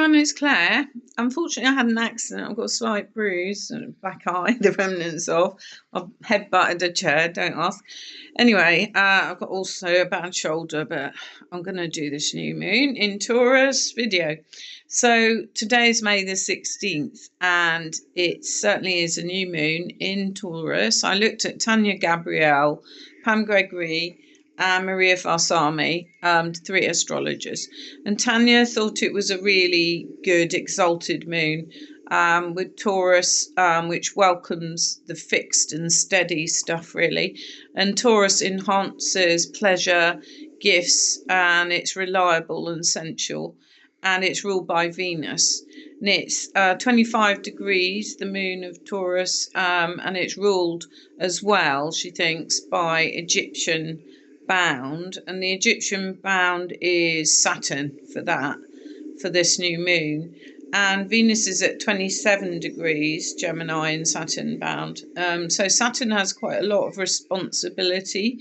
everyone, it's Claire. Unfortunately, I had an accident. I've got a slight bruise and a back eye, the remnants of. I've head-butted a chair, don't ask. Anyway, I've got also a bad shoulder, but I'm going to do this new moon in Taurus video. So today is May the 16th, and it certainly is a new moon in Taurus. I looked at Tanya Gabrielle, Pam Gregory, and Maria Farsami, 3 astrologers. And Tanya thought it was a really good exalted moon with Taurus, which welcomes the fixed and steady stuff, really. And Taurus enhances pleasure, gifts, and it's reliable and sensual. And it's ruled by Venus. And it's 25 degrees, the moon of Taurus, and it's ruled as well, she thinks, by Egyptian bound, and the Egyptian bound is Saturn for this new moon, and Venus is at 27 degrees Gemini and Saturn bound. So Saturn has quite a lot of responsibility,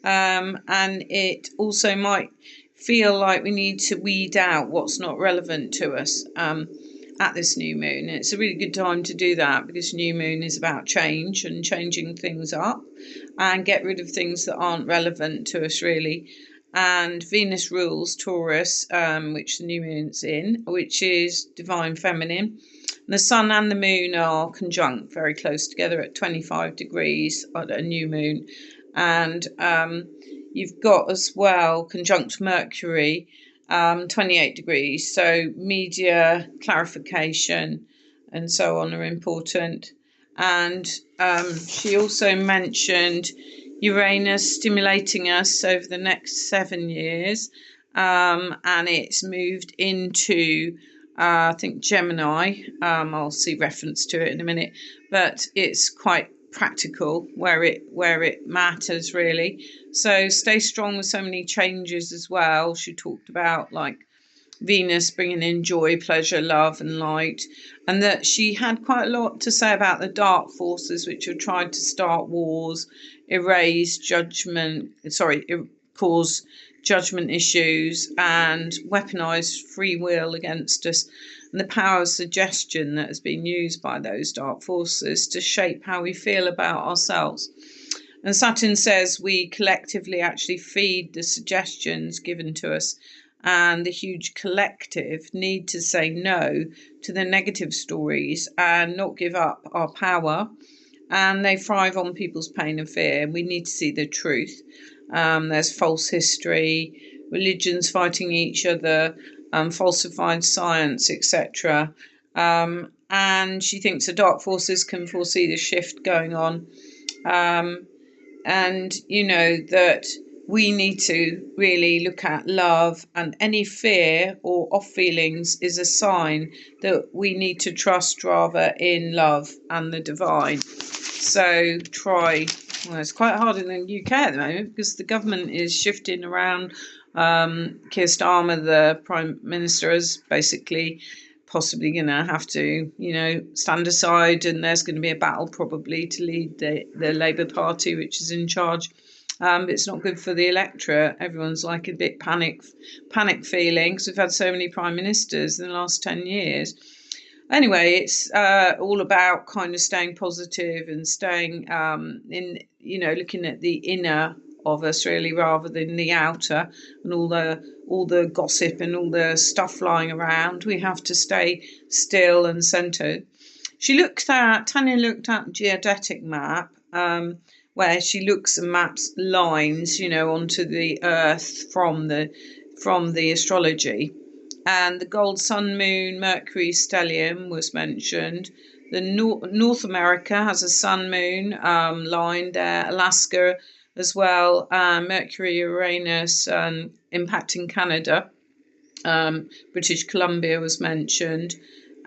and it also might feel like we need to weed out what's not relevant to us at this new moon. It's a really good time to do that because new moon is about change and changing things up and get rid of things that aren't relevant to us, really. And Venus rules Taurus, which the new moon's in, which is divine feminine. And the sun and the moon are conjunct, very close together at 25 degrees at a new moon. And you've got as well conjunct Mercury, 28 degrees. So media, clarification, and so on are important. And she also mentioned Uranus stimulating us over the next 7 years. And it's moved into, I think, Gemini. I'll see reference to it in a minute. But it's quite practical where it matters, really. So stay strong with so many changes as well. She talked about like Venus bringing in joy, pleasure, love and light, and that she had quite a lot to say about the dark forces which have tried to start wars, cause judgment issues and weaponize free will against us, and the power of suggestion that has been used by those dark forces to shape how we feel about ourselves. And Saturn says we collectively actually feed the suggestions given to us, and the huge collective need to say no to the negative stories and not give up our power. And they thrive on people's pain and fear. We need to see the truth. There's false history, religions fighting each other, falsified science, etc. And she thinks the dark forces can foresee the shift going on. And, you know, that we need to really look at love, and any fear or off feelings is a sign that we need to trust rather in love and the divine. So it's quite hard in the UK at the moment because the government is shifting around. Keir Starmer, the Prime Minister, is basically possibly going to have to, stand aside, and there's going to be a battle probably to lead the Labour Party, which is in charge. But it's not good for the electorate. Everyone's like a bit panic feeling because we've had so many prime ministers in the last 10 years. Anyway, it's all about kind of staying positive and staying looking at the inner of us really rather than the outer, and all the gossip and all the stuff flying around. We have to stay still and centered. Tanya looked at geodetic map, where she looks and maps lines, onto the earth from the astrology. And the gold sun, moon, Mercury stellium was mentioned. The North America has a sun moon line there, Alaska as well, Mercury, Uranus impacting Canada. British Columbia was mentioned.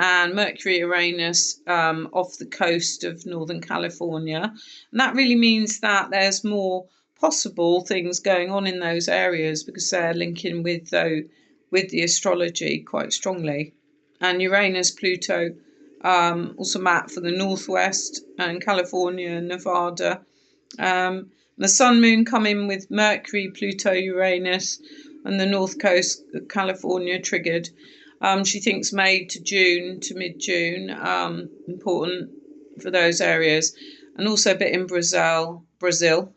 And Mercury, Uranus off the coast of Northern California. And that really means that there's more possible things going on in those areas because they're linking with the astrology quite strongly. And Uranus, Pluto, also mapped for the Northwest and California and Nevada. The sun moon coming with Mercury, Pluto, Uranus, and the north coast of California triggered. She thinks May to June to mid-June, important for those areas, and also a bit in Brazil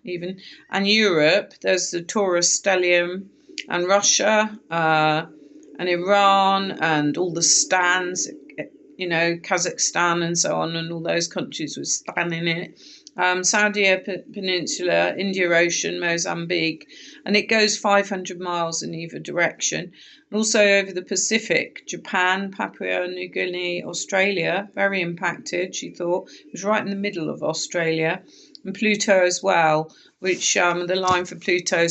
even, and Europe. There's the Taurus stellium, and Russia, and Iran, and all the stands, Kazakhstan and so on, and all those countries with stan in it. Saudi Peninsula, India Ocean, Mozambique, and it goes 500 miles in either direction. And also over the Pacific, Japan, Papua New Guinea, Australia, very impacted, she thought. It was right in the middle of Australia. And Pluto as well, which the line for Pluto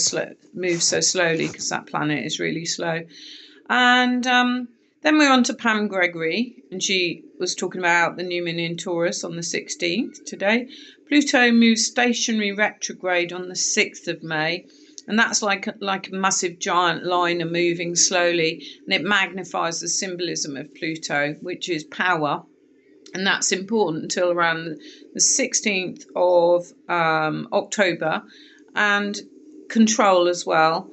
moves so slowly because that planet is really slow. And then we're on to Pam Gregory, and she was talking about the new moon in Taurus on the 16th today. Pluto moves stationary retrograde on the 6th of May, and that's like a massive giant liner moving slowly, and it magnifies the symbolism of Pluto, which is power. And that's important until around the 16th of October, and control as well.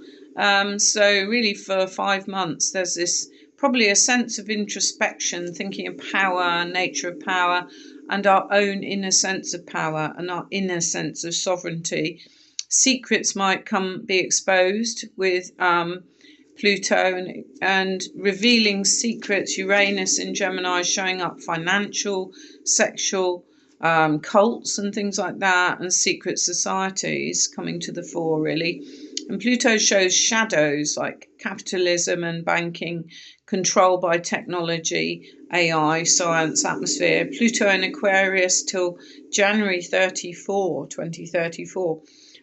So really for 5 months, there's this probably a sense of introspection, thinking of power, nature of power, and our own inner sense of power and our inner sense of sovereignty. Secrets might be exposed with Pluto and revealing secrets. Uranus in Gemini showing up financial, sexual, cults and things like that, and secret societies coming to the fore, really. And Pluto shows shadows like capitalism and banking, control by technology, AI, science, atmosphere. Pluto in Aquarius till January 2034.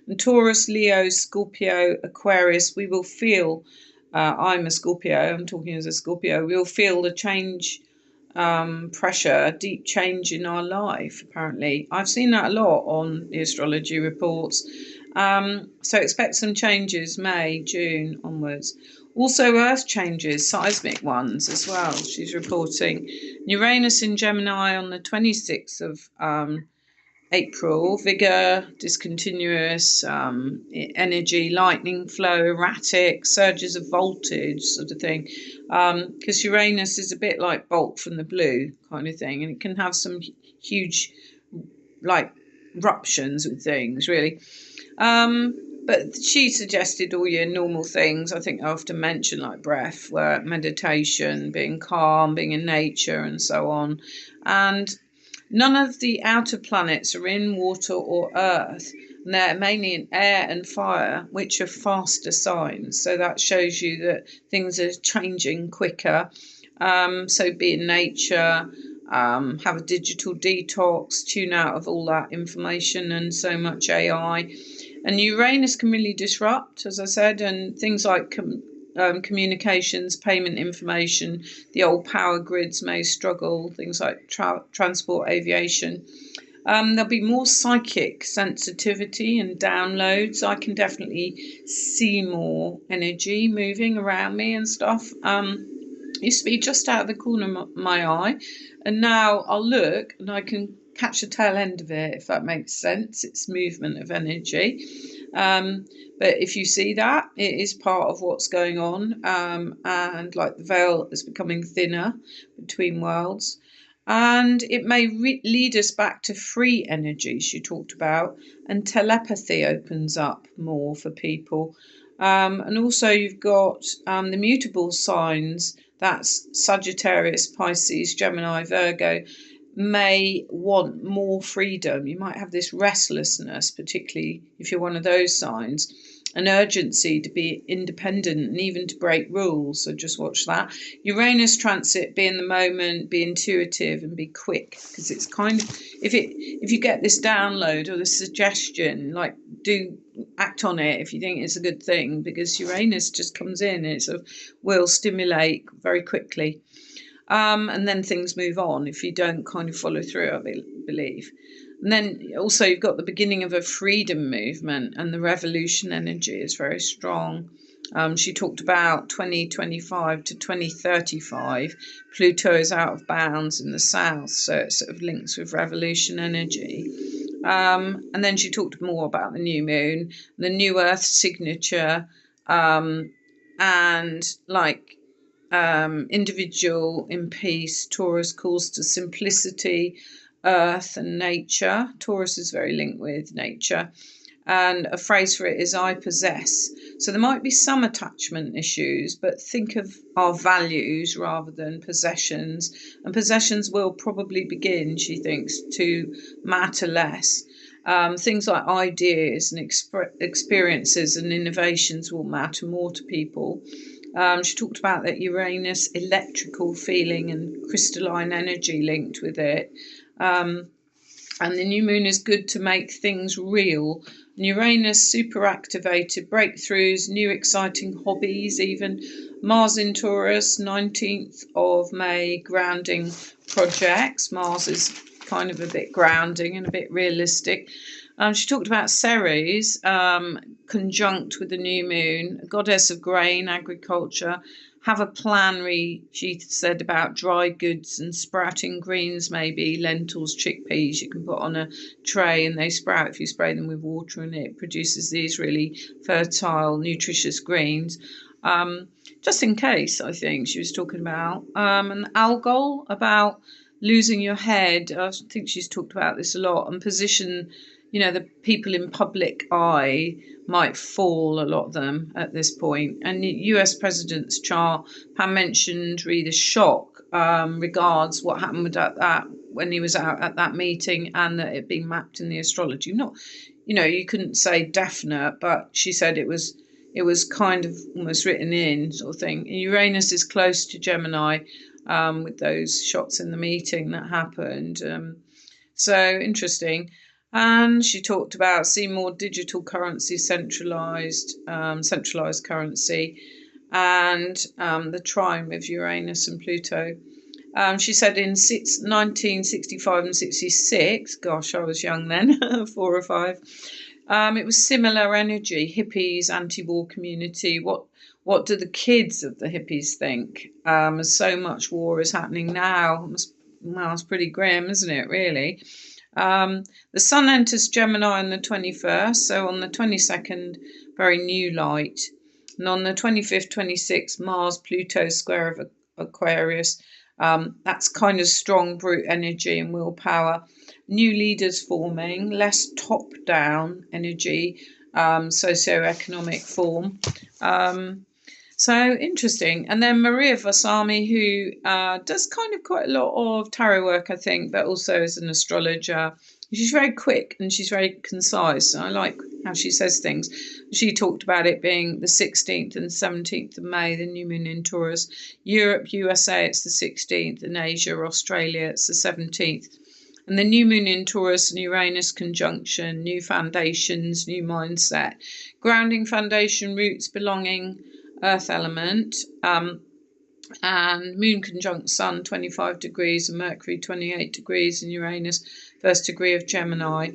And Taurus, Leo, Scorpio, Aquarius, we will feel, I'm a Scorpio, I'm talking as a Scorpio, we'll feel the change, pressure, a deep change in our life, apparently. I've seen that a lot on the astrology reports. So expect some changes May, June onwards. Also Earth changes, seismic ones as well, she's reporting. Uranus in Gemini on the 26th of April, vigor, discontinuous, energy, lightning flow, erratic, surges of voltage sort of thing. Because Uranus is a bit like Bolt from the Blue kind of thing, and it can have some huge, like, ruptions with things, really. But she suggested all your normal things. I think I often mention like breath work, meditation, being calm, being in nature, and so on. And none of the outer planets are in water or earth, and they're mainly in air and fire, which are faster signs. So that shows you that things are changing quicker. So be in nature, have a digital detox, tune out of all that information and so much AI. And Uranus can really disrupt, as I said, and things like communications, payment information, the old power grids may struggle, things like transport, aviation. There'll be more psychic sensitivity and downloads. I can definitely see more energy moving around me and stuff. Used to be just out of the corner of my eye, and now I'll look and I can catch the tail end of it, if that makes sense. It's movement of energy. But if you see that, it is part of what's going on, and like the veil is becoming thinner between worlds. And it may lead us back to free energies you talked about, and telepathy opens up more for people. And also you've got the mutable signs, that's Sagittarius, Pisces, Gemini, Virgo, may want more freedom. You might have this restlessness, particularly if you're one of those signs, an urgency to be independent and even to break rules. So just watch that. Uranus transit, be in the moment, be intuitive and be quick, because it's kind of, if you get this download or this suggestion, like, do act on it if you think it's a good thing, because Uranus just comes in and it sort of will stimulate very quickly. And then things move on if you don't kind of follow through, I believe. And then also you've got the beginning of a freedom movement, and the revolution energy is very strong. She talked about 2025 to 2035. Pluto is out of bounds in the south, so it sort of links with revolution energy. And then she talked more about the new moon, the new earth signature, and like individual in peace. Taurus calls to simplicity, earth and nature. Taurus is very linked with nature. And a phrase for it is I possess. So there might be some attachment issues, but think of our values rather than possessions. And possessions will probably begin, she thinks, to matter less. Things like ideas and experiences and innovations will matter more to people. She talked about that Uranus electrical feeling and crystalline energy linked with it. And the new moon is good to make things real. Uranus super activated, breakthroughs, new exciting hobbies, even Mars in Taurus, 19th of May, grounding projects. Mars is kind of a bit grounding and a bit realistic. She talked about Ceres, conjunct with the new moon, goddess of grain, agriculture. Have a plan, she said, about dry goods and sprouting greens, maybe lentils, chickpeas you can put on a tray and they sprout if you spray them with water, and it produces these really fertile, nutritious greens. Just in case, I think she was talking about. An algol, about losing your head. I think she's talked about this a lot. And position, the people in public eye might fall, a lot of them at this point. And the US president's chart, Pam mentioned really the shock regards what happened with that when he was out at that meeting, and that it being mapped in the astrology. Not, you couldn't say definite, but she said it was kind of almost written in, sort of thing. Uranus is close to Gemini, with those shots in the meeting that happened. So interesting. And she talked about seeing more digital currency, centralized currency, and the trine with Uranus and Pluto. She said in 1965 and 66, gosh, I was young then, 4 or 5, it was similar energy, hippies, anti-war community. What do the kids of the hippies think? As so much war is happening now. Well, it's pretty grim, isn't it, really? The sun enters Gemini on the 21st, so on the 22nd, very new light. And on the 25th, 26th, Mars, Pluto, square of Aquarius. That's kind of strong brute energy and willpower. New leaders forming, less top-down energy, socio-economic form. So interesting. And then Maria Vasami, who does kind of quite a lot of tarot work, I think, but also is an astrologer. She's very quick and she's very concise. I like how she says things. She talked about it being the 16th and 17th of May, the new moon in Taurus. Europe, USA, it's the 16th, and Asia, Australia, it's the 17th. And the new moon in Taurus and Uranus conjunction, new foundations, new mindset, grounding foundation, roots, belonging, earth element, and moon conjunct sun 25 degrees and Mercury 28 degrees and Uranus first degree of Gemini.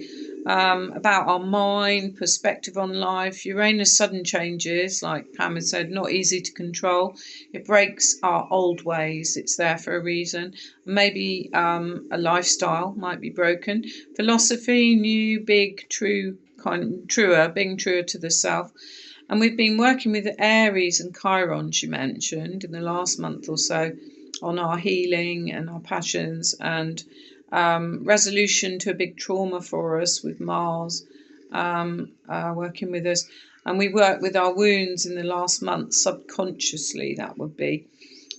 About our mind, perspective on life. Uranus sudden changes, like Pam had said, not easy to control. It breaks our old ways. It's there for a reason. Maybe a lifestyle might be broken. Philosophy, new, big, true, being truer to the self. And we've been working with Aries and Chiron, she mentioned, in the last month or so, on our healing and our passions, and resolution to a big trauma for us with Mars working with us. And we work with our wounds in the last month subconsciously, that would be.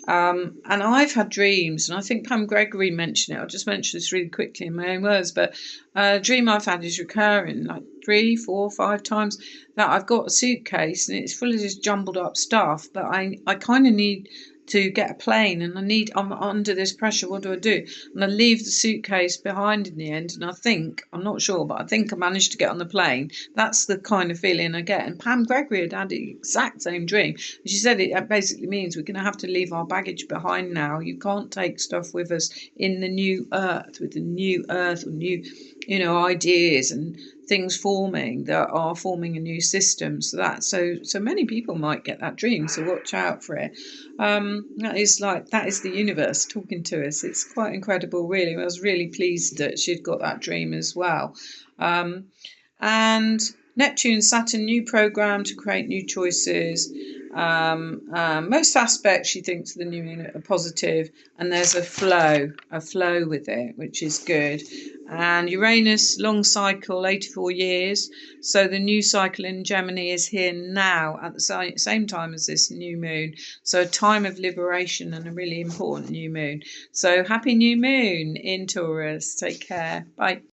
And I've had dreams, and I think Pam Gregory mentioned it. I'll just mention this really quickly in my own words, but a dream I've had is recurring, like 3, 4, 5 times, that I've got a suitcase and it's full of this jumbled up stuff, but I kind of need to get a plane, and I'm under this pressure. What do I do? And I leave the suitcase behind in the end, and I'm not sure, but I think I managed to get on the plane. That's the kind of feeling I get. And Pam Gregory had the exact same dream. She said it basically means we're going to have to leave our baggage behind now. You can't take stuff with us in the new earth, with the new earth, or new, ideas and things forming that are forming a new system. So many people might get that dream, so watch out for it. That is the universe talking to us. It's quite incredible, really. I was really pleased that she'd got that dream as well. And Neptune, Saturn, new program to create new choices. Most aspects she thinks of the new moon are positive, and there's a flow with it, which is good. And Uranus, long cycle, 84 years. So the new cycle in Gemini is here now at the same time as this new moon. So a time of liberation and a really important new moon. So happy new moon in Taurus. Take care. Bye.